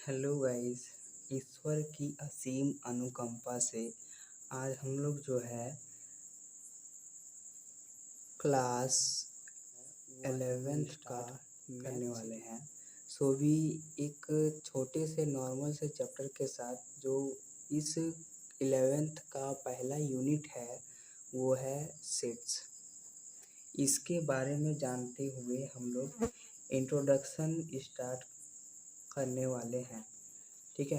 Hello guys. ईश्वर की असीम अनुकंपा से आज हम लोग जो है क्लास 11th का करने वाले हैं। सो भी एक छोटे से नॉर्मल से चैप्टर के साथ जो इस 11th का पहला यूनिट है वो है सेट्स। इसके बारे में जानते हुए हम लोग इंट्रोडक्शन स्टार्ट करने वाले हैं। ठीक है,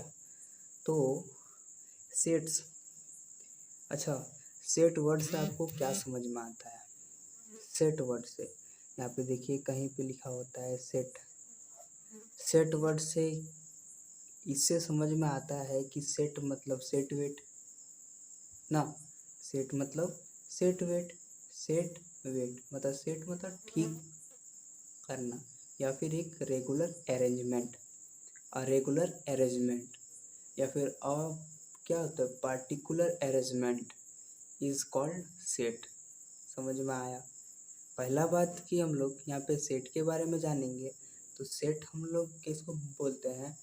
तो सेट्स, अच्छा, सेट वर्ड से आपको क्या समझ में आता है? सेट वर्ड से यहाँ पे देखिए कहीं पे लिखा होता है सेट। सेट वर्ड से इससे समझ में आता है कि सेट मतलब सेट वेट ना। सेट मतलब सेट वेट, सेट वेट मतलब सेट मतलब ठीक करना या फिर एक रेगुलर अरेंजमेंट, रेगुलर अरेंजमेंट या फिर क्या होता है particular arrangement is called set. समझ में आया? पहला बात कि हम लोग यहाँ पे सेट के बारे में जानेंगे। तो सेट हम लोग किसको बोलते हैं?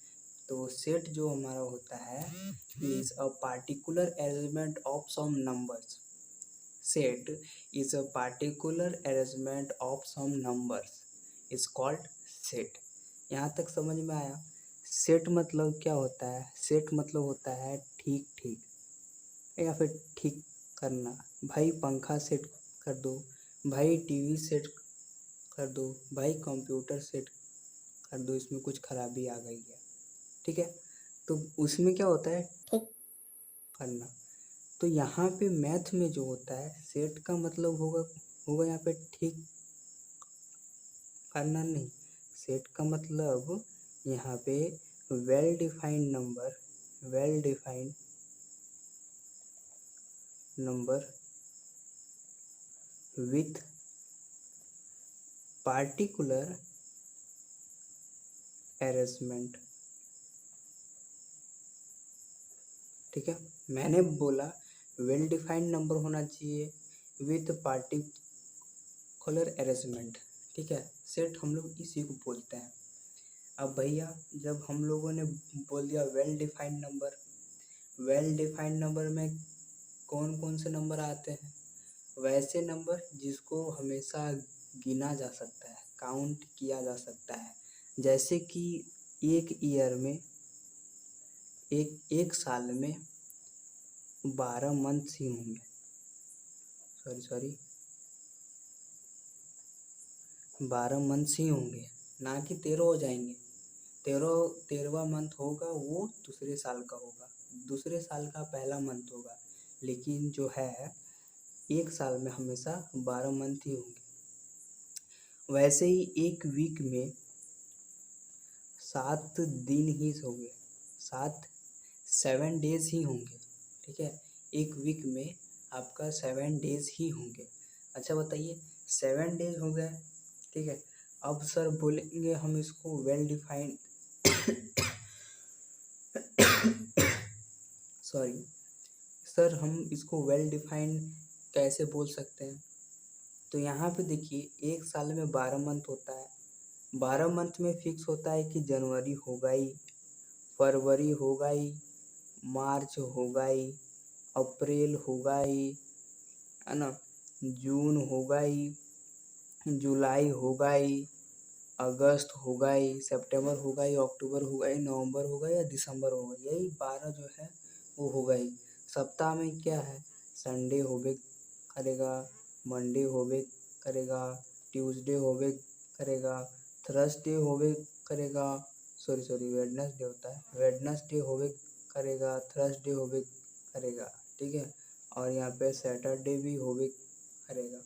तो सेट जो हमारा होता है is a particular arrangement of some numbers. Set is a particular arrangement of some numbers is called set. यहाँ तक समझ में आया? सेट मतलब क्या होता है? सेट मतलब होता है ठीक ठीक या फिर ठीक करना। भाई पंखा सेट कर दो, भाई टीवी सेट कर दो, भाई कंप्यूटर सेट कर दो, इसमें कुछ खराबी आ गई है। ठीक है, तो उसमें क्या होता है ठीक करना। तो यहाँ पे मैथ में जो होता है सेट का मतलब होगा होगा यहाँ पे ठीक करना नहीं। सेट का मतलब यहाँ पे well defined number, well defined number with particular arrangement. ठीक है, मैंने बोला वेल डिफाइंड नंबर होना चाहिए विथ पार्टिकुलर अरेंजमेंट। ठीक है, सेट हम लोग इसी को बोलते हैं। अब भैया जब हम लोगों ने बोल दिया well defined number, well defined number में कौन कौन से नंबर आते हैं? वैसे नंबर जिसको हमेशा गिना जा सकता है, काउंट किया जा सकता है। जैसे कि एक ईयर में, एक साल में 12 मंथ्स ही होंगे। सॉरी 12 मंथ्स ही होंगे, ना कि 13 हो जाएंगे। 13वां मंथ होगा वो दूसरे साल का होगा, दूसरे साल का पहला मंथ होगा। लेकिन जो है एक साल में हमेशा 12 मंथ ही होंगे। वैसे ही एक वीक में 7 दिन ही होंगे, 7 डेज ही होंगे। ठीक है, एक वीक में आपका 7 डेज ही होंगे। अच्छा बताइए, 7 डेज हो गए। ठीक है, अब सर बोलेंगे हम इसको वेल डिफाइंड सॉरी सर हम इसको वेल डिफाइंड कैसे बोल सकते हैं? तो यहाँ पे देखिए एक साल में 12 मंथ होता है। 12 मंथ में फिक्स होता है कि जनवरी होगा ही, फरवरी होगा ही, मार्च होगा ही, अप्रैल होगा ही, है ना, जून होगा ही, जुलाई होगा ही, अगस्त होगा ही, सितंबर होगा ही, अक्टूबर होगा ही, नवंबर होगा या दिसंबर होगा, यही 12 जो है वो होगा ही। सप्ताह में क्या है? संडे होबे करेगा, मंडे होबे करेगा, ट्यूसडे होबे करेगा, थर्सडे होबे करेगा, सॉरी वेडनेसडे होता है, वेडनेसडे होबे करेगा, थर्सडे होबे करेगा। ठीक है, और यहाँ पे सैटरडे भी होबे करेगा।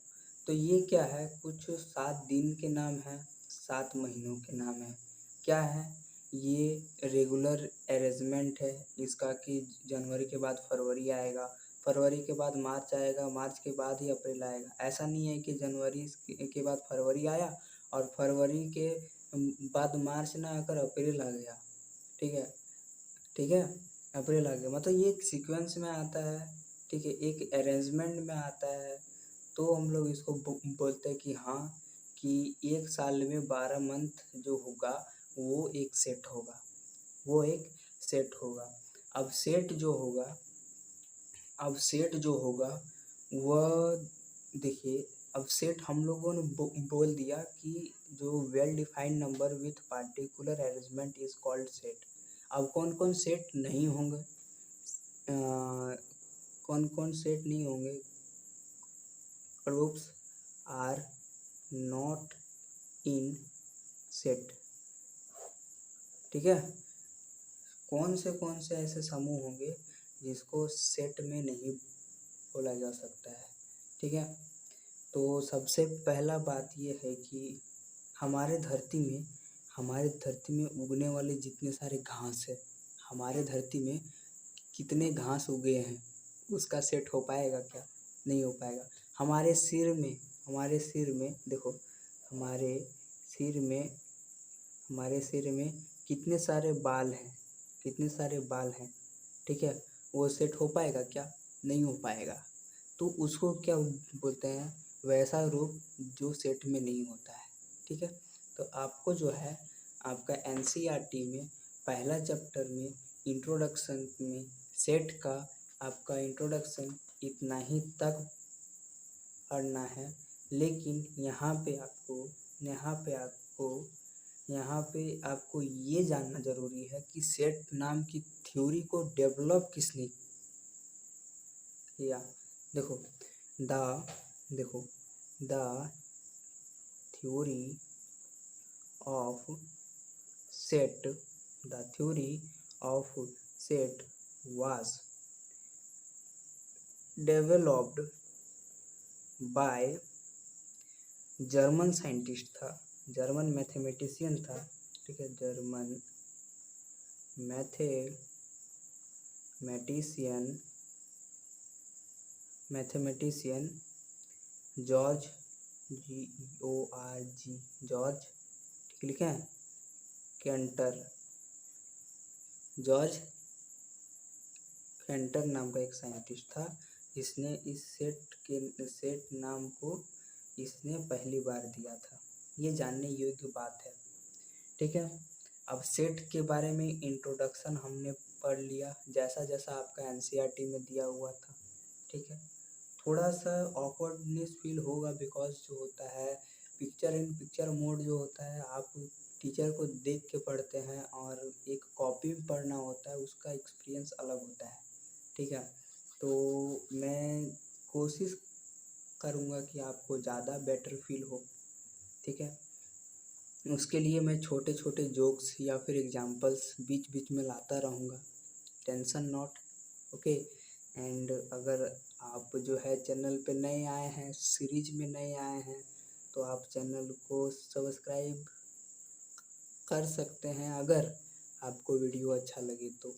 तो ये क्या है? कुछ 7 दिन के नाम हैं, 7 महीनों के नाम है। क्या है? ये रेगुलर अरेंजमेंट है इसका कि जनवरी के बाद फरवरी आएगा, फरवरी के बाद मार्च आएगा, मार्च के बाद ही अप्रैल आएगा। ऐसा नहीं है कि जनवरी के बाद फरवरी आया और फरवरी के बाद मार्च ना आकर अप्रैल आ गया। ठीक है, ठीक है, अप्रैल आ गया। मतलब ये एक सीक्वेंस में आता है। ठीक है, एक अरेंजमेंट में आता है। तो हम लोग इसको बोलते हैं कि हाँ, कि एक साल में 12 मंथ जो होगा वो एक सेट होगा, वो एक सेट होगा। अब सेट जो होगा वह देखिए, अब सेट हम लोगों ने बोल दिया कि जो well defined number with particular arrangement is called set. अब कौन कौन सेट नहीं होंगे, कौन कौन सेट नहीं होंगे? Groups are not in set. ठीक है, कौन से ऐसे समूह होंगे जिसको सेट में नहीं बोला जा सकता है? ठीक है, तो सबसे पहला बात ये है कि हमारे धरती में उगने वाले जितने सारे घास है, हमारे धरती में कितने घास उगे हैं उसका सेट हो पाएगा क्या? नहीं हो पाएगा। हमारे सिर में देखो, हमारे सिर में कितने सारे बाल हैं, ठीक है, वो सेट हो पाएगा क्या? नहीं हो पाएगा। तो उसको क्या बोलते हैं? वैसा रूप जो सेट में नहीं होता है। ठीक है, तो आपको जो है आपका एनसीईआरटी में पहला चैप्टर में इंट्रोडक्शन में सेट का आपका इंट्रोडक्शन इतना ही तक पढ़ना है। लेकिन यहाँ पे आपको ये जानना ज़रूरी है कि सेट नाम की थ्योरी को डेवलप किसने किया। देखो the theory of set was developed by German scientist था, जर्मन मैथमेटिशियन था। ठीक है, जर्मन मैथमेटिशियन जॉर्ज जॉर्ज, ठीक लिखे हैं, कैंटर नाम का एक साइंटिस्ट था, जिसने इस सेट नाम को इसने पहली बार दिया था। ये जानने योग्य बात है। ठीक है, अब सेट के बारे में इंट्रोडक्शन हमने पढ़ लिया, जैसा जैसा आपका एनसीईआरटी में दिया हुआ था। ठीक है, थोड़ा सा ऑकवर्डनेस फील होगा, बिकॉज जो होता है पिक्चर इन पिक्चर मोड जो होता है, आप टीचर को देख के पढ़ते हैं और एक कॉपी में पढ़ना होता है, उसका एक्सपीरियंस अलग होता है। ठीक है, तो मैं कोशिश करूँगा कि आपको ज़्यादा बेटर फील हो। ठीक है, उसके लिए मैं छोटे छोटे जोक्स या फिर एग्जांपल्स बीच बीच में लाता रहूँगा, टेंशन नॉट। ओके, एंड अगर आप जो है चैनल पे नए आए हैं, सीरीज में नए आए हैं, तो आप चैनल को सब्सक्राइब कर सकते हैं अगर आपको वीडियो अच्छा लगे तो।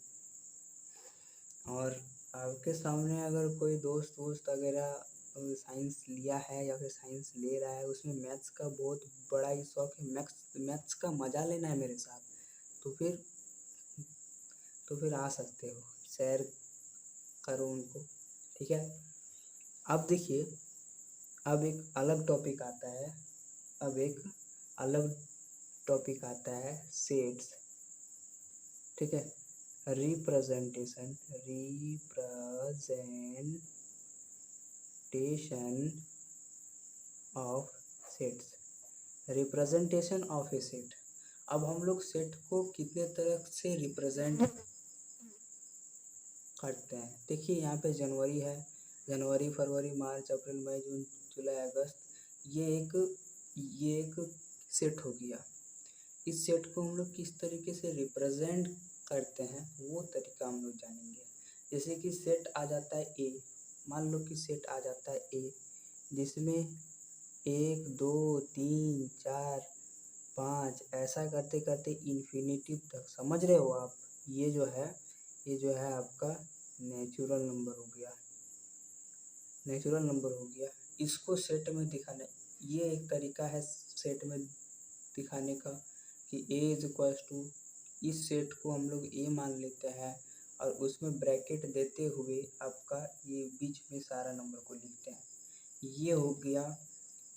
और आपके सामने अगर कोई दोस्त वगैरह साइंस लिया है या फिर साइंस ले रहा है, उसमें मैथ्स का बहुत बड़ा ही शौक है, मैथ्स का मज़ा लेना है मेरे साथ, तो फिर आ सकते हो, शेयर करो उनको। ठीक है, अब देखिए, अब एक अलग टॉपिक आता है सेट्स। ठीक है, representation of sets, representation of A set. अब हम लोग सेट को कितने तरह से रिप्रेजेंट करते हैं? देखिए, यहाँ पे जनवरी है, जनवरी, फरवरी, मार्च, अप्रैल, मई, जून, जुलाई, अगस्त, ये एक सेट हो गया। इस सेट को हम लोग किस तरीके से रिप्रेजेंट करते हैं वो तरीका हम लोग जानेंगे। जैसे कि सेट आ जाता है ए, मान लो कि सेट आ जाता है ए, जिसमें 1 2 3 4 5 ऐसा करते करते इन्फिनिटी तक, समझ रहे हो आप? ये जो है आपका नेचुरल नंबर हो गया। इसको सेट में दिखाने, ये एक तरीका है सेट में दिखाने का कि a इज इक्वल्स टू, इस सेट को हम लोग a मान लेते हैं और उसमें ब्रैकेट देते हुए आपका ये बीच में सारा नंबर को लिखते हैं। ये हो गया,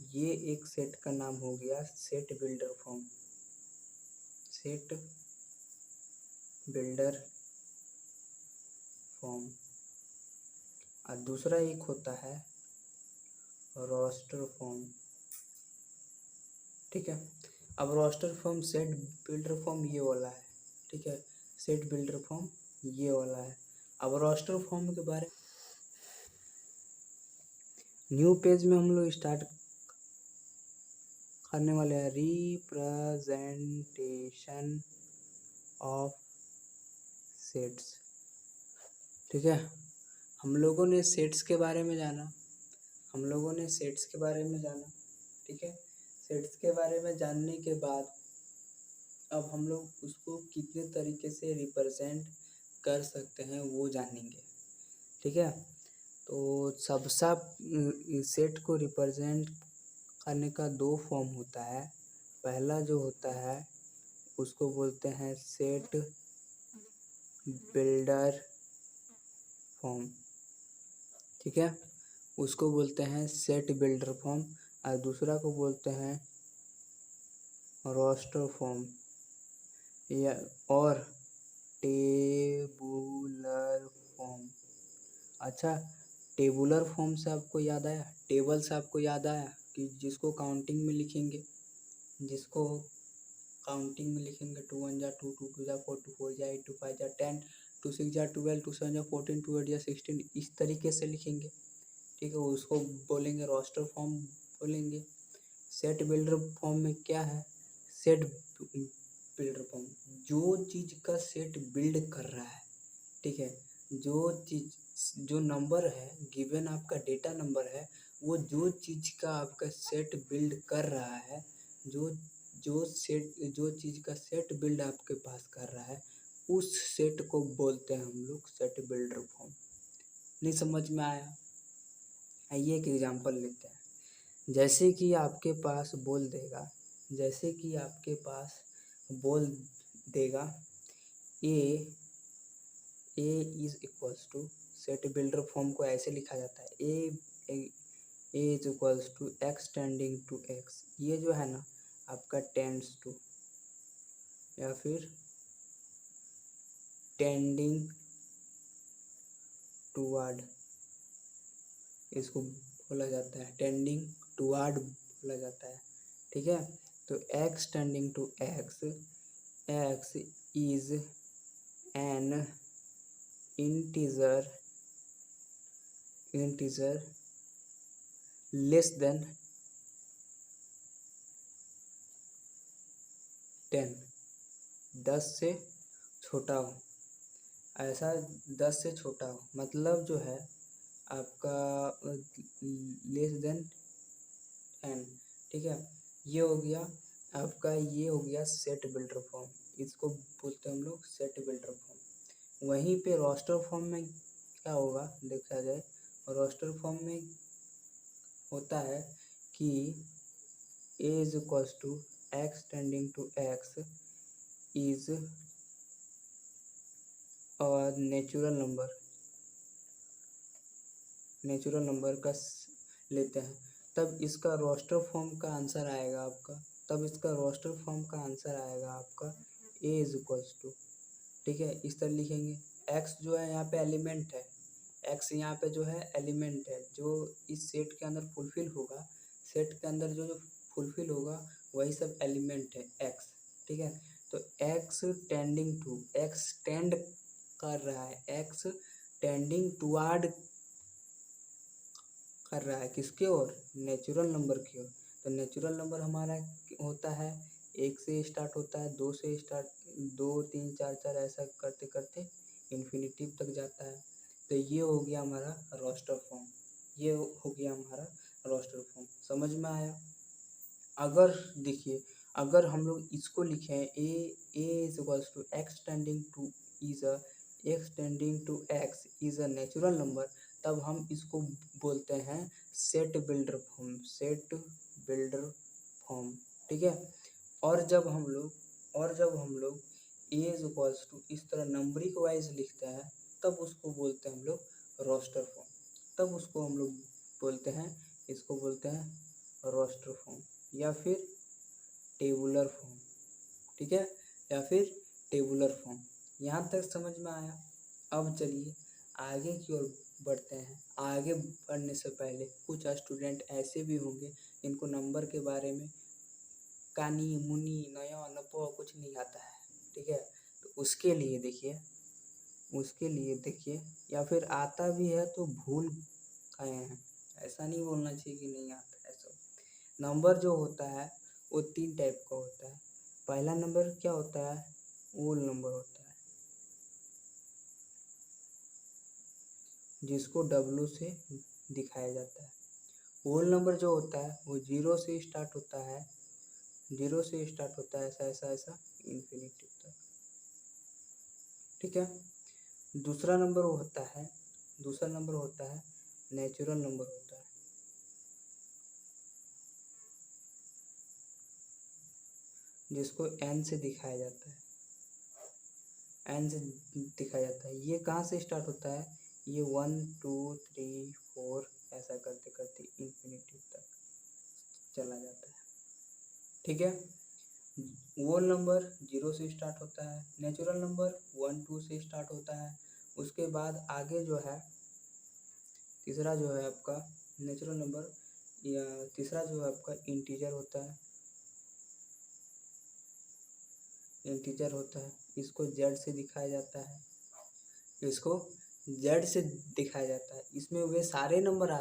ये एक सेट का नाम हो गया set builder form. Builder form, और दूसरा एक होता है रोस्टर फॉर्म। ठीक है, अब roster form set builder form ये वाला है। ठीक है, सेट बिल्डर फॉर्म ये वाला है। अब रोस्टर फॉर्म के बारे में न्यू पेज में हम लोग स्टार्ट करने वाले हैं रिप्रेजेंटेशन ऑफ सेट्स। ठीक है, हम लोगों ने सेट्स के बारे में जाना, ठीक है। सेट्स के बारे में जानने के बाद अब हम लोग उसको कितने तरीके से रिप्रेजेंट कर सकते हैं वो जानेंगे। ठीक है, तो सबसा सेट को रिप्रेजेंट करने का दो फॉर्म होता है। पहला जो होता है उसको बोलते हैं सेट बिल्डर फॉर्म। ठीक है, उसको बोलते हैं सेट बिल्डर फॉर्म, और दूसरा को बोलते हैं रोस्टर फॉर्म या और टेबुलर फॉर्म। अच्छा, टेबुलर फॉर्म से आपको याद आया, टेबल से आपको याद आया कि जिसको काउंटिंग में लिखेंगे, 2 1 जा 2, 2 2 जा 4, 2 4 जा 8, 2 5 जा 10, 2 6 जा 12, 2 7 जा 14, 2 8 जा 16, इस तरीके से लिखेंगे। ठीक है, उसको बोलेंगे रोस्टर फॉर्म बोलेंगे। सेट बिल्डर फॉर्म में क्या है, सेट बिल्डर फॉर्म जो चीज़ का सेट बिल्ड कर रहा है। ठीक है, जो नंबर है गिवन, आपका डेटा नंबर है, वो जो चीज़ का आपका सेट बिल्ड कर रहा है, जो चीज़ का सेट बिल्ड आपके पास कर रहा है, उस सेट को बोलते हैं हम लोग सेट बिल्डर फॉर्म। नहीं समझ में आया? आइए एक एग्जांपल लेते हैं। जैसे कि आपके पास बोल देगा A is equals to, set builder form को ऐसे लिखा जाता है, A is equals to x tending to x. ये जो है ना आपका टेंड्स टू या फिर टेंडिंग टूवर्ड, इसको बोला जाता है टेंडिंग टूवर्ड बोला जाता है। ठीक है, तो x tending to x, x is an integer less than 10, 10 से छोटा हो, ऐसा 10 से छोटा हो, मतलब जो है आपका लेस देन 10। ठीक है, ये हो गया आपका, ये हो गया सेट बिल्डर फॉर्म, इसको बोलते हैं हम लोग सेट बिल्डर फॉर्म। वहीं पे रोस्टर फॉर्म में क्या होगा देखा जाए, रोस्टर फॉर्म में होता है कि A is equals to x tending to x is और नेचुरल नंबर का लेते हैं, तब इसका रोस्टर फॉर्म का आंसर आएगा आपका ए इज इक्वल्स टू। ठीक है, इस तरह लिखेंगे। एक्स जो है यहाँ पे एलिमेंट है, जो इस सेट के अंदर फुलफिल होगा, सेट के अंदर जो फुलफिल होगा वही सब एलिमेंट है एक्स। ठीक है, तो एक्स टेंड कर रहा है, एक्स टेंडिंग टुवर्ड कर रहा है किसके ओर, नेचुरल नंबर की ओर। तो नेचुरल नंबर हमारा होता है 1 से स्टार्ट होता है, 2 से स्टार्ट, 2 3 4 4 ऐसा करते करते इन्फिनिटी तक जाता है। तो ये हो गया हमारा रोस्टर फॉर्म, समझ में आया? अगर देखिए, अगर हम लोग इसको लिखें A is equals to x tending to x is a natural number, तब हम इसको बोलते हैं सेट बिल्डर फॉर्म। ठीक है, और जब हम लोग ए इज इक्वल्स टू इस तरह नंबरिक वाइज लिखते हैं, तब उसको बोलते हैं हम लोग रोस्टर फॉर्म, इसको बोलते हैं रोस्टर फॉर्म या फिर टेबुलर फॉर्म। ठीक है, या फिर टेबुलर फॉर्म। यहाँ तक समझ में आया। अब चलिए आगे की ओर बढ़ते हैं। आगे बढ़ने से पहले कुछ स्टूडेंट ऐसे भी होंगे इनको नंबर के बारे में कानी मुनी नया नपो कुछ नहीं आता है, ठीक है। तो उसके लिए देखिए या फिर आता भी है तो भूल गए हैं, ऐसा नहीं बोलना चाहिए कि नहीं आता है सब। नंबर जो होता है वो 3 टाइप का होता है। पहला नंबर क्या होता है, होल नंबर होता है, जिसको W से दिखाया जाता है। होल नंबर जो होता है वो 0 से स्टार्ट होता है, ऐसा ऐसा ऐसा इन्फिनिटी तक, ठीक है। दूसरा नंबर होता है नेचुरल नंबर होता है, जिसको n से दिखाया जाता है, ये कहाँ से स्टार्ट होता है, ये 1 2 3 4 ऐसा करते करते इन्फिनिटी तक चला जाता है, ठीक है। होल नंबर 0 से स्टार्ट होता है, नेचुरल नंबर 1 2 से स्टार्ट होता है। उसके बाद आगे जो है तीसरा जो है आपका नेचुरल नंबर, या तीसरा जो है आपका इंटीजर होता है, इसको Z से दिखाया जाता है, इसमें वे सारे नंबर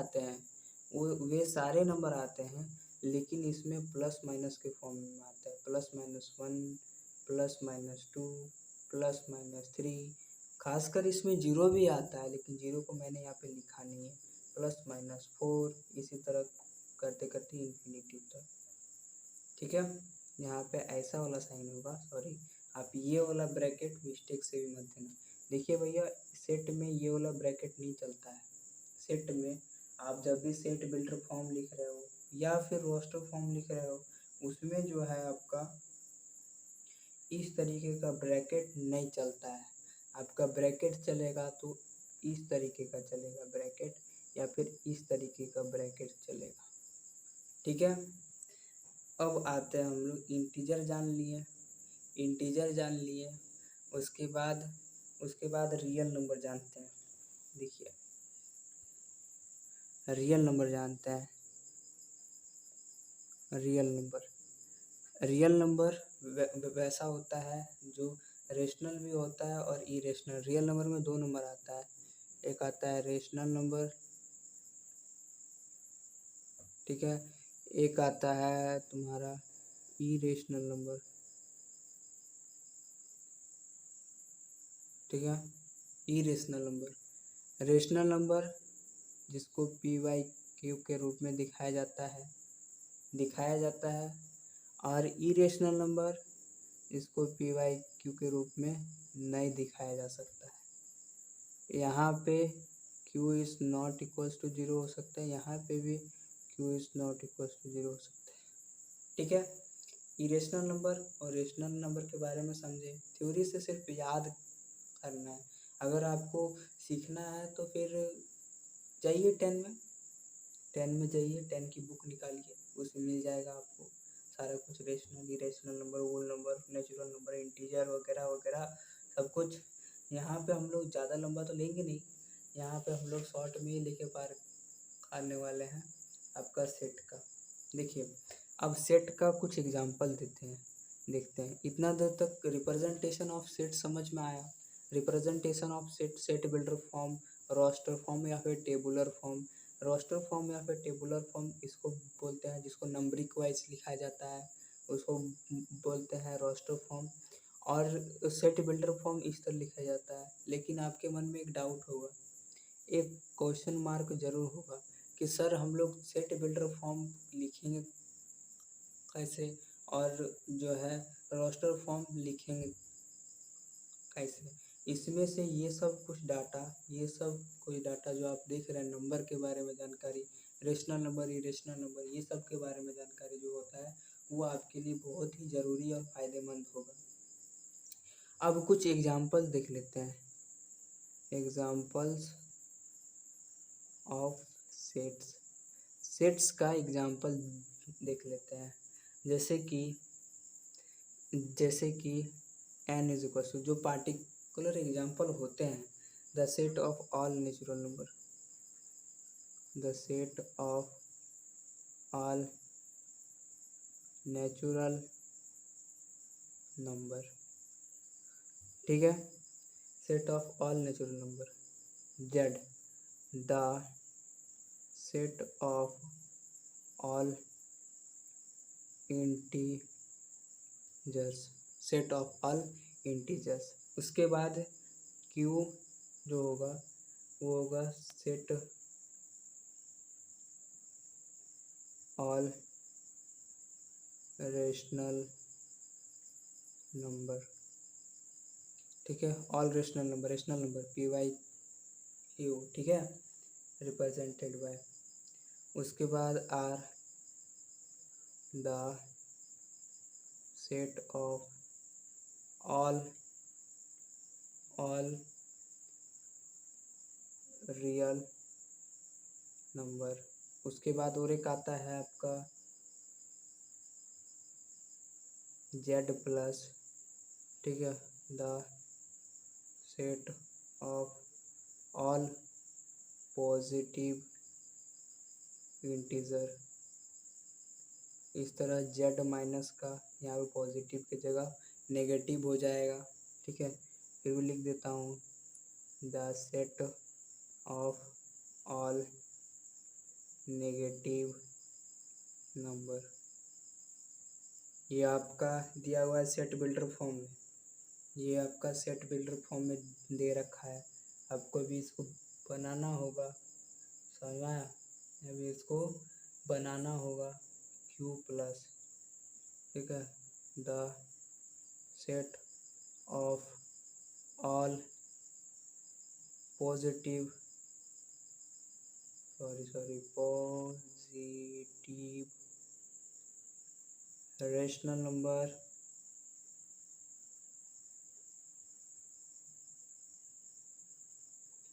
आते हैं, लेकिन इसमें प्लस माइनस के फॉर्म में आता है, +-1 +-2 +-3। खासकर इसमें जीरो भी आता है, लेकिन जीरो को मैंने यहाँ पे लिखा नहीं है, +-4 इसी तरह करते करते इन्फिनिटी तक, ठीक है। यहाँ पे ऐसा वाला साइन होगा, सॉरी आप ये वाला ब्रैकेट मिस्टेक से भी मत देना। देखिए भैया सेट में ये वाला ब्रैकेट नहीं चलता है। सेट में आप जब भी सेट बिल्डर फॉर्म लिख रहे हो या फिर रोस्टर फॉर्म लिख रहे हो, उसमें जो है आपका इस तरीके का ब्रैकेट नहीं चलता है। आपका ब्रैकेट चलेगा तो इस तरीके का चलेगा ब्रैकेट, या फिर इस तरीके का ब्रैकेट चलेगा, ठीक है। अब आते हैं हम लोग इंटीजर जान लिए, उसके बाद रियल नंबर जानते हैं। देखिए रियल नंबर जानते हैं। रियल नंबर वैसा होता है जो रेशनल भी होता है और इरेशनल। रियल नंबर में 2 नंबर आता है, एक आता है रेशनल नंबर, ठीक है, एक आता है तुम्हारा इरेशनल नंबर, ठीक है। रेशनल नंबर जिसको PQ के रूप में दिखाया जाता है, और इरेशनल नंबर इसको PQ के रूप में नहीं दिखाया जा सकता है। यहाँ पे Q is not equals to 0 हो सकता है, यहाँ पे भी Q is not equals to 0 हो सकता है, ठीक है। इरेशनल नंबर और रेशनल नंबर के बारे में समझे, थ्योरी से सिर्फ याद करना है। अगर आपको सीखना है तो फिर जाइए 10 में जाइए, 10 की बुक निकालिए, उसमें मिल जाएगा आपको सारा कुछ, rational irrational number, whole number, natural number, integer वगैरह वगैरह सब कुछ। यहाँ पे हम लोग ज़्यादा लंबा तो लेंगे नहीं, यहाँ पे हम लोग शॉर्ट में ही लेके पार करने वाले हैं आपका सेट का। देखिए अब सेट का कुछ एग्जांपल देखते हैं। इतना देर तक रिप्रेजेंटेशन ऑफ सेट समझ में आया। Representation of set builder form, roster form या फिर टेबुलर फॉर्म। रोस्टर फॉर्म या फिर टेबुलर फॉर्म इसको बोलते हैं जिसको नंबरिक वाइज लिखा जाता है, उसको बोलते हैं रोस्टर फॉर्म। और सेट बिल्डर फॉर्म इस तरह लिखा जाता है। लेकिन आपके मन में एक डाउट होगा, एक क्वेश्चन मार्क जरूर होगा कि सर हम लोग सेट बिल्डर फॉर्म लिखेंगे कैसे, और जो है रोस्टर फॉर्म लिखेंगे कैसे। इसमें से ये सब कुछ डाटा जो आप देख रहे हैं, नंबर के बारे में जानकारी, रेशनल नंबर, इरेशनल नंबर, ये सब के बारे में जानकारी जो होता है वो आपके लिए बहुत ही ज़रूरी और फायदेमंद होगा। अब कुछ एग्जाम्पल देख लेते हैं, एग्जाम्पल्स ऑफ सेट्स का एग्जाम्पल देख लेते हैं। जैसे कि n इज इक्वल टू, जो पर्टिकुलर एग्जाम्पल होते हैं। The set of all natural number, the set of all natural number, ठीक है। Set of all natural number, Z the set of all integers, set of all integers. उसके बाद Q जो होगा वो होगा सेट ऑल रेशनल नंबर, ठीक है। All rational number p y q, ठीक है, रिप्रेजेंटेड बाय। उसके बाद R the set of all real number. उसके बाद और एक आता है आपका जेड प्लस, ठीक है, the set of all positive integer. इस तरह जेड माइनस का यहाँ पे पॉजिटिव की जगह नेगेटिव हो जाएगा, ठीक है। फिर भी लिख देता हूँ the set of all negative number. ये आपका दिया हुआ है सेट बिल्डर फॉर्म में, ये आपका सेट बिल्डर फॉर्म में दे रखा है। आपको भी इसको बनाना होगा, समझ में आया। अभी इसको बनाना होगा क्यू प्लस, ठीक है, the set of all positive rational number,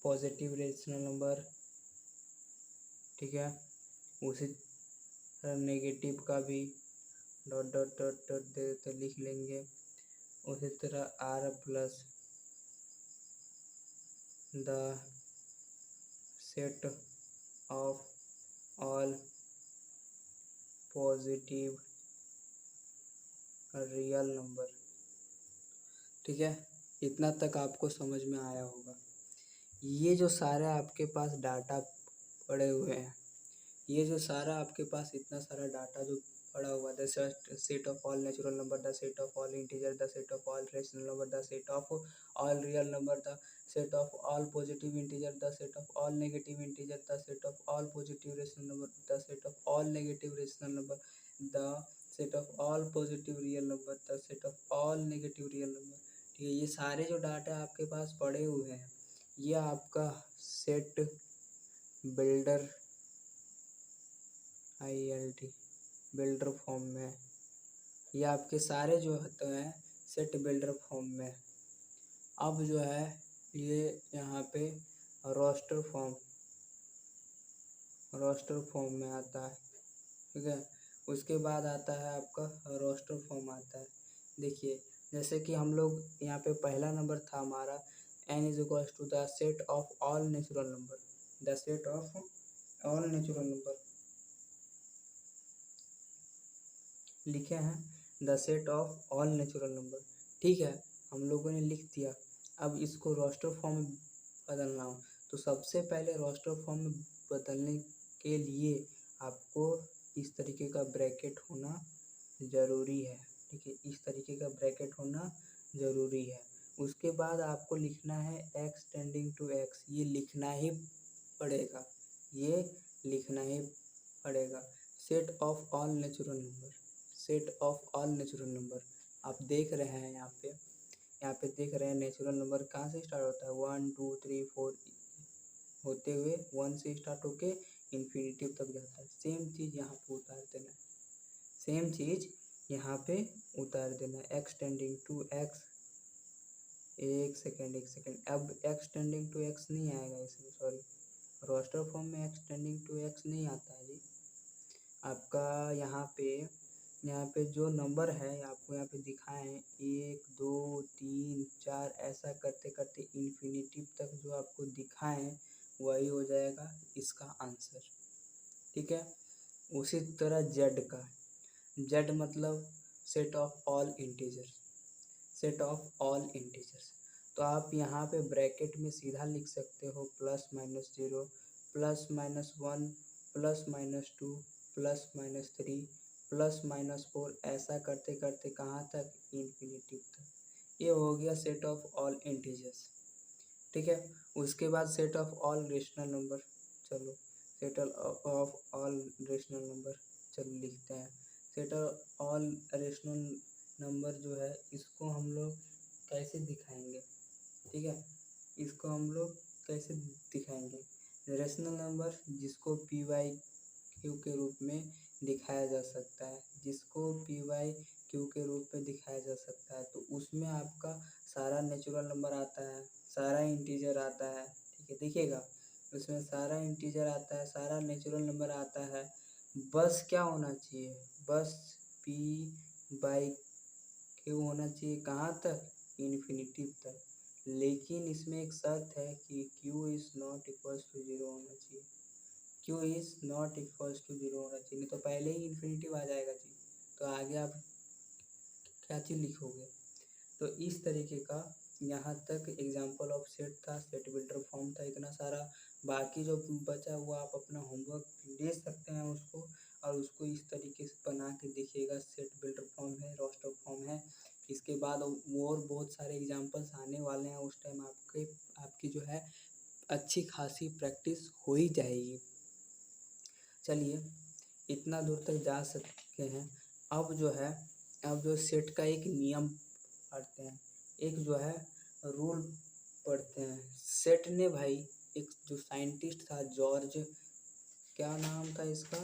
positive rational number, ठीक है। उसी तरह नेगेटिव का भी डॉट डॉट डॉट डॉट दे देते लिख लेंगे। उसी तरह R plus the set of all positive real number, ठीक है। इतना तक आपको समझ में आया होगा। ये जो सारा आपके पास डाटा पड़े हुए हैं, ये जो सारा आपके पास इतना सारा डाटा जो पड़ा हुआ, the set of all natural number, the set of all integer, the set of all rational number, the set of all real number, the set of all positive integer, the set of all negative integer, the set of all positive rational number, the set of all negative rational number, the set of all positive real number, the set of all negative real number, ठीक है। ये सारे जो data आपके पास पड़े हुए हैं, ये आपका set builder ILT builder form में, ये आपके सारे जो होते हैं सेट बिल्डर फॉर्म में। अब जो है ये यहाँ पे रोस्टर फॉर्म में आता है, ठीक है। उसके बाद आता है आपका रोस्टर फॉर्म आता है। देखिए जैसे कि हम लोग यहाँ पे पहला नंबर था हमारा n is equals to the set of all natural number, the set of all natural number लिखे हैं, the set of all natural number, ठीक है। हम लोगों ने लिख दिया। अब इसको रोस्टर फॉर्म में बदलना हो तो सबसे पहले रोस्टर फॉर्म में बदलने के लिए आपको इस तरीके का ब्रैकेट होना ज़रूरी है, ठीक है। इस तरीके का ब्रैकेट होना ज़रूरी है। उसके बाद आपको लिखना है x टेंडिंग टू x, ये लिखना ही पड़ेगा, ये लिखना ही पड़ेगा। Set of all natural number, set of all natural number आप देख रहे हैं यहाँ पे देख रहे हैं नेचुरल नंबर कहाँ से स्टार्ट होता है, 1 2 3 4 होते हुए 1 से स्टार्ट होके इन्फिनिटिव तक जाता है। सेम चीज़ यहाँ पे उतार देना है, सेम चीज़ यहाँ पे उतार देना है। x टेंडिंग टू x, एक सेकेंड, अब x टेंडिंग टू x नहीं आएगा इसमें, सॉरी, रोस्टर फॉर्म में x टेंडिंग टू x नहीं आता है जी। आपका यहाँ पे यहाँ पे जो नंबर है आपको यहाँ पे दिखाए हैं 1 2 3 4 ऐसा करते करते इन्फिनिटी तक जो आपको दिखाए हैं वही हो जाएगा इसका आंसर। ठीक है। उसी तरह जेड का, जेड मतलब set of all integers, set of all integers. तो आप यहाँ पे ब्रैकेट में सीधा लिख सकते हो +-0 +-1 +-2 +-3 +-4 ऐसा करते करते कहाँ तक, इन्फिनिटी तक। ये हो गया सेट ऑफ ऑल इंटीजर्स। ठीक है। उसके बाद set of all rational number, चलो set of all rational number चलो लिखते हैं। Set of all rational number जो है इसको हम लोग कैसे दिखाएंगे, ठीक है, इसको हम लोग कैसे दिखाएंगे, रेशनल नंबर जिसको पी वाई क्यू के रूप में दिखाया जा सकता है, जिसको पी वाई क्यू के रूप में दिखाया जा सकता है, तो उसमें आपका सारा नेचुरल नंबर आता है, सारा इंटीजर आता है। ठीक है, देखिएगा उसमें सारा इंटीजर आता है, सारा नेचुरल नंबर आता है। बस क्या होना चाहिए, बस पी बाई क्यू होना चाहिए, कहाँ तक, इन्फिनिटी तक। लेकिन इसमें एक शर्त है कि q is not equals to 0 होना चाहिए, q is not equals to 0 होना चाहिए, नहीं तो पहले ही इन्फिनिटी आ जाएगा जी, तो आगे आप क्या चीज़ लिखोगे। तो इस तरीके का यहाँ तक एग्जाम्पल ऑफ सेट था, सेट बिल्डर फॉर्म था इतना सारा। बाकी जो बचा हुआ आप अपना होमवर्क ले सकते हैं उसको, और उसको इस तरीके से बना के देखिएगा। सेट बिल्डर फॉर्म है, रोस्टर फॉर्म है। इसके बाद और बहुत सारे एग्जाम्पल्स आने वाले हैं, उस टाइम आपकी जो है अच्छी खासी प्रैक्टिस हो ही जाएगी। चलिए इतना दूर तक जा सकते हैं। अब जो सेट का एक नियम पढ़ते हैं, एक जो है रूल पढ़ते हैं। सेट ने भाई, एक जो साइंटिस्ट था जॉर्ज, क्या नाम था इसका,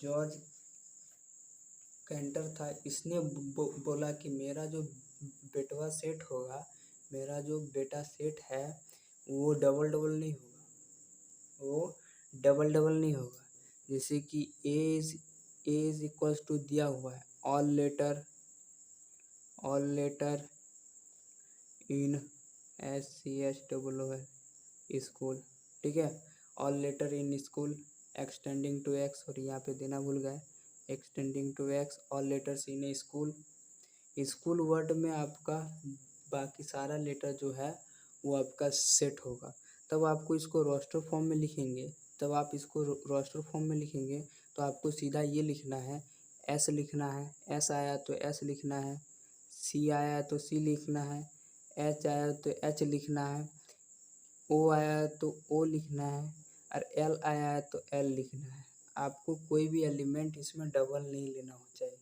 जॉर्ज कैंटर था। इसने बोला कि मेरा जो बेटवा सेट होगा, मेरा जो बेटा सेट है वो डबल डबल नहीं होगा, वो डबल डबल नहीं होगा। जैसे कि ए इज इक्वल्स टू दिया हुआ है all letter in SCHOOL school, ठीक है, all letter in school extending to x, और यहाँ पे देना भूल गए, extending to x all letters in school. School word में आपका बाकी सारा लेटर जो है वो आपका सेट होगा। तब आपको इसको रोस्टर फॉर्म में लिखेंगे, तब आप इसको रोस्टर फॉर्म में लिखेंगे तो आपको सीधा ये लिखना है, एस लिखना है, एस आया तो एस लिखना है, सी आया तो सी लिखना है, एच आया तो एच लिखना है, ओ आया तो ओ लिखना है, और एल आया तो एल लिखना है। आपको कोई भी एलिमेंट इसमें डबल नहीं लेना हो चाहिए,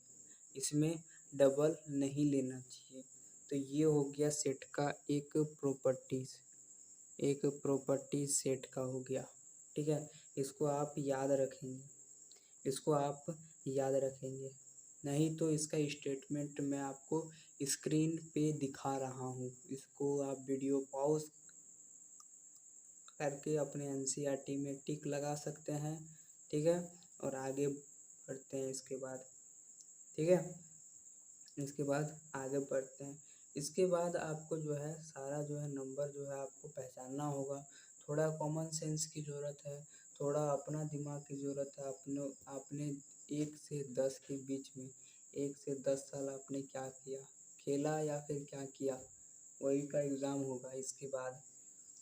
इसमें डबल नहीं लेना चाहिए। तो ये हो गया सेट का एक प्रॉपर्टीज सेट का हो गया। ठीक है, इसको आप याद रखेंगे, इसको आप याद रखेंगे। नहीं तो इसका स्टेटमेंट मैं आपको स्क्रीन पे दिखा रहा हूँ, इसको आप वीडियो पॉज करके अपने NCERT में टिक लगा सकते हैं। ठीक है, और आगे बढ़ते हैं इसके बाद। ठीक है, इसके बाद आगे बढ़ते हैं। इसके बाद आपको जो है सारा जो है नंबर जो है आपको पहचानना होगा। थोड़ा कॉमन सेंस की ज़रूरत है, थोड़ा अपना दिमाग की ज़रूरत है। आपने 1 से 10 के बीच में, 1 से 10 साल आपने क्या किया, खेला या फिर क्या किया, वही का एग्ज़ाम होगा इसके बाद।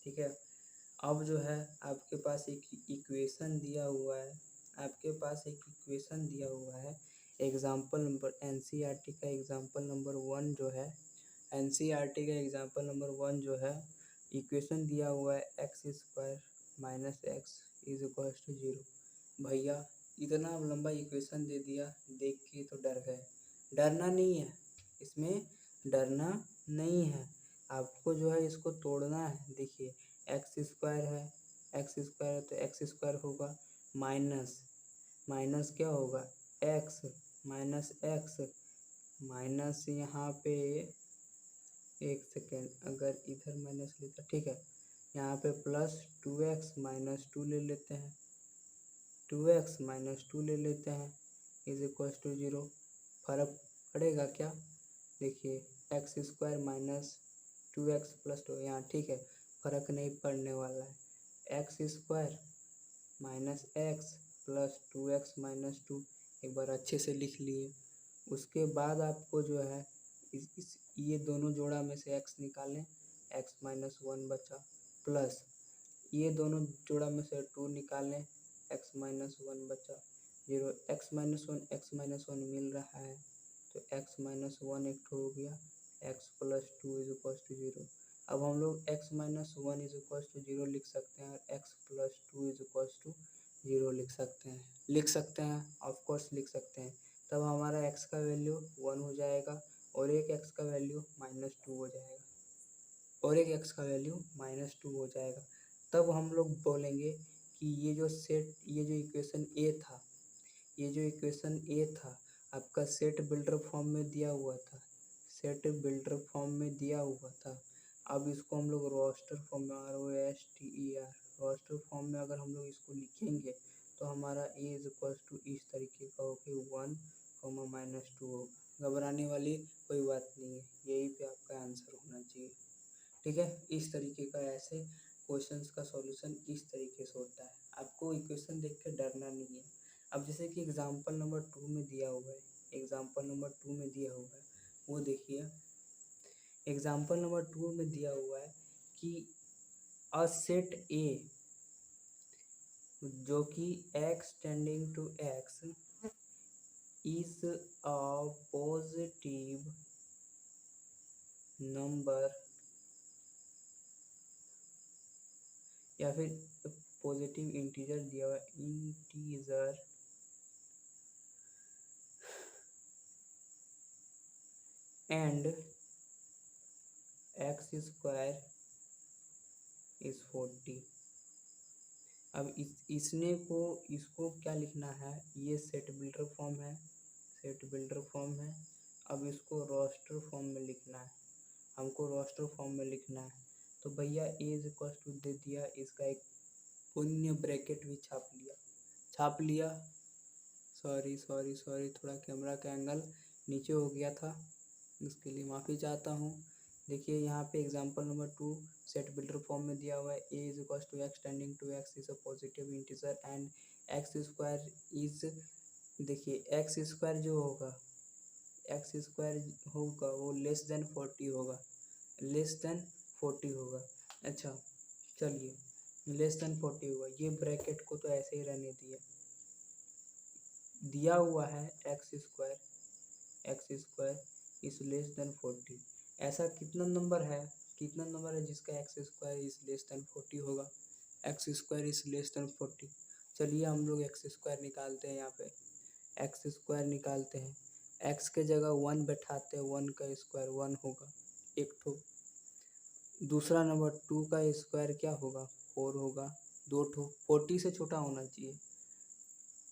ठीक है, अब जो है आपके पास एक इक्वेशन दिया हुआ है, आपके पास एक इक्वेशन दिया हुआ है। एग्ज़ाम्पल नंबर NCERT का एग्ज़ाम्पल नंबर 1 जो है, NCERT का एग्ज़ाम्पल नंबर 1 जो है, इक्वेशन दिया हुआ है x² - x is equals to 0। भैया इतना लंबा इक्वेशन दे दिया, देख के तो डर गए। डरना नहीं है, इसमें डरना नहीं है, आपको जो है इसको तोड़ना है। देखिए x² है, x² है तो x² होगा, माइनस क्या होगा, x -x माइनस, यहाँ पे एक सेकेंड, अगर इधर माइनस लेता, ठीक है, यहाँ पे +2x - 2 ले लेते हैं। 2x माइनस 2 ले लेते हैं इज इक्वल टू 0। फर्क पड़ेगा क्या? देखिए x square minus 2x plus 2, यहाँ ठीक है, फर्क नहीं पड़ने वाला है। X square minus x plus 2x minus 2 एक बार अच्छे से लिख लिए। उसके बाद आपको जो है ये दोनों जोड़ा में से x निकालें, x माइनस 1 बचा, प्लस ये दोनों जोड़ा में से 2 निकालें, x माइनस 1 बचा, 0। x माइनस 1 मिल रहा है तो x माइनस 1 एक हो गया, x plus 2 is equal to 0। अब हम लोग x minus 1 is equal to 0 लिख सकते हैं और x plus 2 is equal to 0 लिख सकते हैं ऑफ कोर्स लिख सकते हैं। तब हमारा x का वैल्यू 1 हो जाएगा और एक x का वैल्यू माइनस 2 हो जाएगा और एक x का वैल्यू माइनस 2 हो जाएगा। तब हम लोग बोलेंगे कि ये जो इक्वेशन ए था आपका सेट बिल्डर फॉर्म में दिया हुआ था। अब इसको हम लोग रोस्टर फॉर्म में रोस्टर फॉर्म में अगर हम लोग इसको लिखेंगे तो हमारा ए इज इक्वल टू इस तरीके का हो कि 1 माइनस 2 होगा। घबराने वाली कोई बात नहीं है, यही पे आपका आंसर होना चाहिए। ठीक है, इस तरीके का ऐसे क्वेश्चंस का सॉल्यूशन इस तरीके से होता है। आपको इक्वेशन देख के डरना नहीं है। अब जैसे कि एग्जांपल नंबर 2 में दिया हुआ है, वो देखिए। एग्जांपल नंबर 2 में दिया हुआ है कि अ सेट ए जो कि x tending to x is a positive number या फिर पॉजिटिव इंटीजर दिया हुआ है, integer and x square is 40। अब इसको क्या लिखना है, ये सेट बिल्डर फॉर्म है। अब इसको रोस्टर फॉर्म में लिखना है, हमको रोस्टर फॉर्म में लिखना है। तो भैया ए इज इक्वल टू दे दिया, इसका एक पुण्य ब्रैकेट भी छाप लिया। सॉरी थोड़ा कैमरा का एंगल नीचे हो गया था, इसके लिए माफ़ी चाहता हूँ। देखिए यहाँ पे example number 2 set builder form में दिया हुआ है, A is equal to x tending to x is a positive integer and x square is, देखिए एक्स स्क्वायर होगा वो लेस देन 40 होगा। अच्छा चलिए, लेस देन 40 होगा, ये ब्रैकेट को तो ऐसे ही रहने दिया हुआ है x square is less than 40। ऐसा कितना नंबर है जिसका x square is less than 40 होगा? X square is less than 40। चलिए हम लोग एक्स स्क्वायर निकालते हैं। यहाँ पे एक्स स्क्वायर निकालते हैं, एक्स के जगह 1 बैठाते हैं, 1 का स्क्वायर 1 होगा एक ठो। दूसरा नंबर 2 का स्क्वायर क्या होगा? 4 होगा, 2 ठो, 40 से छोटा होना चाहिए।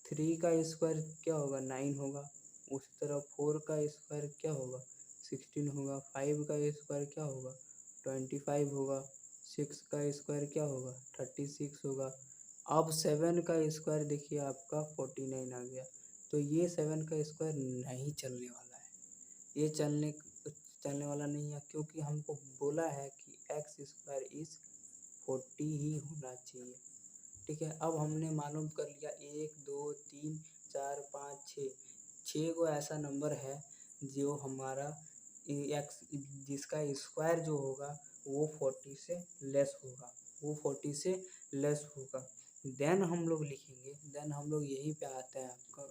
3 का स्क्वायर क्या होगा? 9 होगा। उसी तरह 4 का स्क्वायर क्या होगा? 16 होगा। 5 का स्क्वायर क्या होगा? 25 होगा। 6 का स्क्वायर क्या होगा? 36 होगा। अब 7 का स्क्वायर देखिए आपका 49 आ गया। तो ये 7 का स्क्वायर नहीं चलने वाला है, ये चलने वाला नहीं है, क्योंकि हमको बोला है कि एक्स स्क्वायर इज 40 ही होना चाहिए। ठीक है, अब हमने मालूम कर लिया 1 2 3 4 5 6 को ऐसा नंबर है जो हमारा एक्स जिसका स्क्वायर जो होगा वो 40 से लेस होगा। देन हम लोग लिखेंगे, देन हम लोग यहीं पे आता है आपका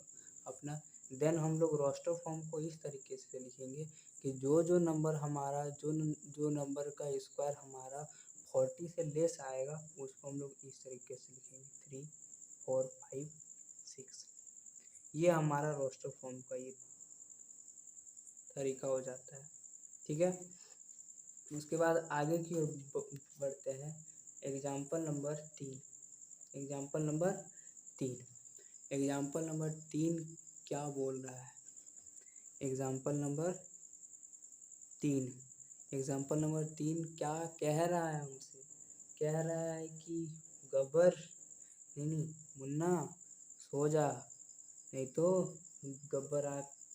अपना, देन हम लोग रोस्टर फॉर्म को इस तरीके से लिखेंगे कि जो नंबर हमारा जो नंबर का स्क्वायर हमारा 40 से लेस आएगा उसको हम लोग इस तरीके से लिखेंगे 3 4 5 6। ये हमारा रोस्टर फॉर्म का ये तरीका हो जाता है। ठीक है, उसके बाद आगे की ओर बढ़ते हैं। एग्जाम्पल नंबर 3 क्या बोल रहा है? एग्जाम्पल नंबर 3 क्या कह रहा है हमसे? कह रहा है कि गब्बर नहीं मुन्ना सो जा, नहीं तो गब्बर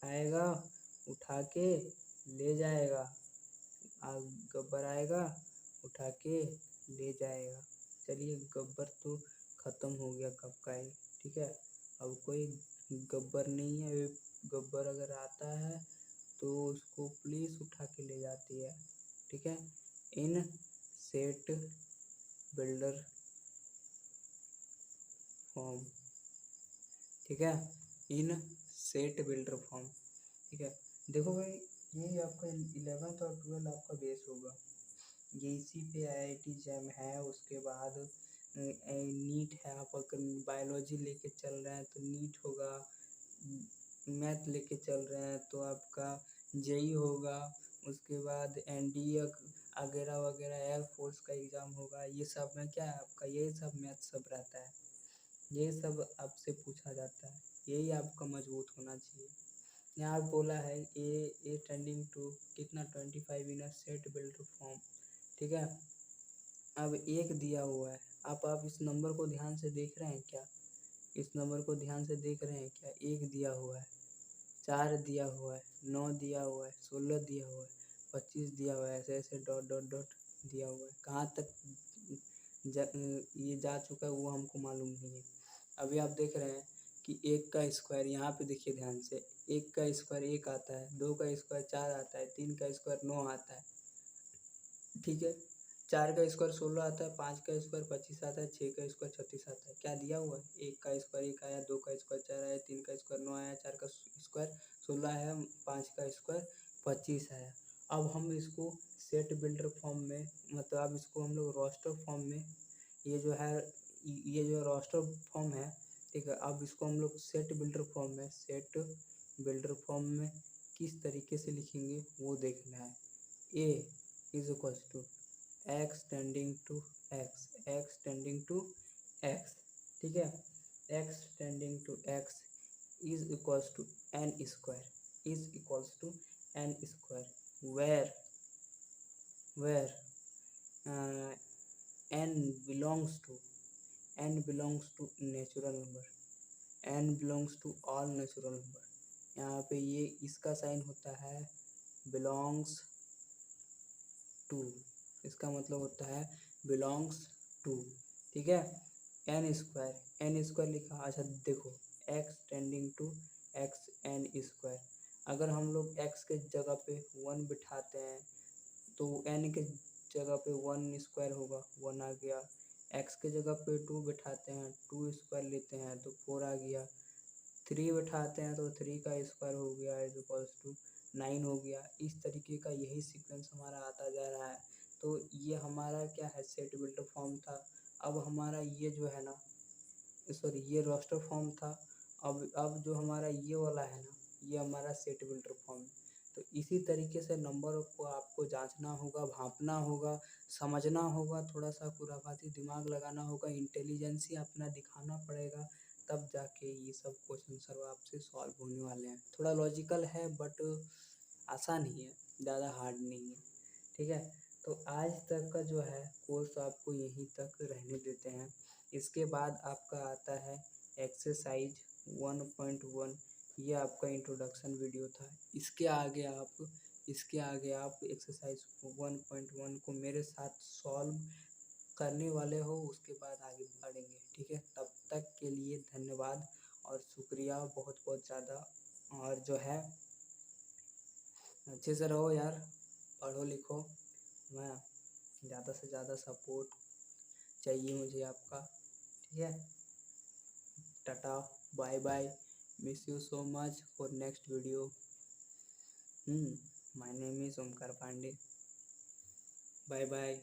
आएगा उठा के ले जाएगा। गब्बर आएगा उठा के ले जाएगा। चलिए, गब्बर तो ख़त्म हो गया कब का ही, ठीक है। अब कोई गब्बर नहीं है। गब्बर अगर आता है तो उसको पुलिस उठा के ले जाती है, ठीक है। इन सेट बिल्डर फॉर्म, ठीक है, इन सेट बिल्डर फॉर्म, ठीक है। देखो भाई, ये आपका 11th और 12 आपका बेस होगा, ये इसी पे IIT JAM है। उसके बाद नीट है। आप अगर बायोलॉजी लेके चल रहे हैं तो नीट होगा, मैथ लेके चल रहे हैं तो आपका JEE होगा। उसके बाद NDA वगैरह वगैरह एयरफोर्स का एग्ज़ाम होगा। ये सब में क्या है आपका, ये सब मैथ सब रहता है, ये सब आपसे पूछा जाता है, यही आपका मजबूत होना चाहिए। यहाँ बोला है ए टेंडिंग टू कितना 25 इन सेट बिल्डर फॉर्म, ठीक है। अब एक दिया हुआ है, आप इस नंबर को ध्यान से देख रहे हैं क्या, इस नंबर को ध्यान से देख रहे हैं क्या। एक दिया हुआ है, 4 दिया हुआ है, 9 दिया हुआ है, 16 दिया हुआ है, 25 दिया हुआ है, ऐसे ऐसे डॉट डॉट डॉट दिया हुआ है। कहाँ तक ये जा चुका है वो हमको मालूम नहीं है। अभी आप देख रहे हैं कि 1 का स्क्वायर, यहाँ पे देखिए ध्यान से, 1 का स्क्वायर 1 आता है, 2 का स्क्वायर 4 आता है, 3 का स्क्वायर 9 आता है, ठीक है। 4 का स्क्वायर 16 आता है, 5 का स्क्वायर 25 आता है, 6 का स्क्वायर 36 आता है। क्या दिया हुआ है, 1 का स्क्वायर 1 आया, 2 का स्क्वायर 4 आया, 3 का स्क्वायर 9 आया, 4 का स्क्वायर 16 आया, 5 का स्क्वायर 25 आया। अब हम इसको सेट बिल्डर फॉर्म में, मतलब अब इसको हम लोग रोस्टर फॉर्म में, ये जो है ये जो रोस्टर फॉर्म है, ठीक है। अब इसको हम लोग सेट बिल्डर फॉर्म में, सेट बिल्डर फॉर्म में किस तरीके से लिखेंगे वो देखना है। A is equals to x tending to x, x tending to x, ठीक है। X tending to x is equals to n square, is equals to n square, where n belongs to, n belongs to natural number, n belongs to all natural number. यहाँ पे ये इसका sign होता है belongs to, इसका मतलब होता है बिलोंग्स टू, ठीक है। एन स्क्वायर लिखा। अच्छा देखो, x tending to x n square, अगर हम लोग एक्स के जगह पे 1 बिठाते हैं तो एन के जगह पे 1 स्क्वायर होगा, 1 आ गया। एक्स के जगह पे 2 बिठाते हैं, 2 स्क्वायर लेते हैं तो 4 आ गया। 3 बिठाते हैं तो 3 का स्क्वायर हो गया इज इक्वल्स टू 9 हो गया। इस तरीके का यही सीक्वेंस हमारा आता जा रहा है। तो ये हमारा क्या है, सेट बिल्डर फॉर्म था। अब हमारा ये जो है ना, सॉरी ये रोस्टर फॉर्म था। अब जो हमारा ये वाला है ना, ये हमारा सेट बिल्डर फॉर्म है। तो इसी तरीके से नंबर को आपको जांचना होगा, भांपना होगा, समझना होगा, थोड़ा सा खुराफाती दिमाग लगाना होगा, इंटेलिजेंसी अपना दिखाना पड़ेगा, तब जाके ये सब क्वेश्चन सर आपसे सॉल्व होने वाले हैं। थोड़ा लॉजिकल है बट आसान ही है, ज़्यादा हार्ड नहीं है, ठीक है। तो आज तक का जो है कोर्स आपको यहीं तक रहने देते हैं। इसके बाद आपका आता है एक्सरसाइज 1.1, ये आपका इंट्रोडक्शन वीडियो था। इसके आगे आप एक्सरसाइज 1.1 को मेरे साथ सॉल्व करने वाले हो, उसके बाद आगे बढ़ेंगे, ठीक है। तब तक के लिए धन्यवाद और शुक्रिया बहुत बहुत ज़्यादा। और जो है अच्छे से रहो यार, पढ़ो लिखो, मैं ज़्यादा से ज़्यादा सपोर्ट चाहिए मुझे आपका, ठीक है। Tata, bye bye, miss you so much for next video. My name is Omkar Pandey, bye bye.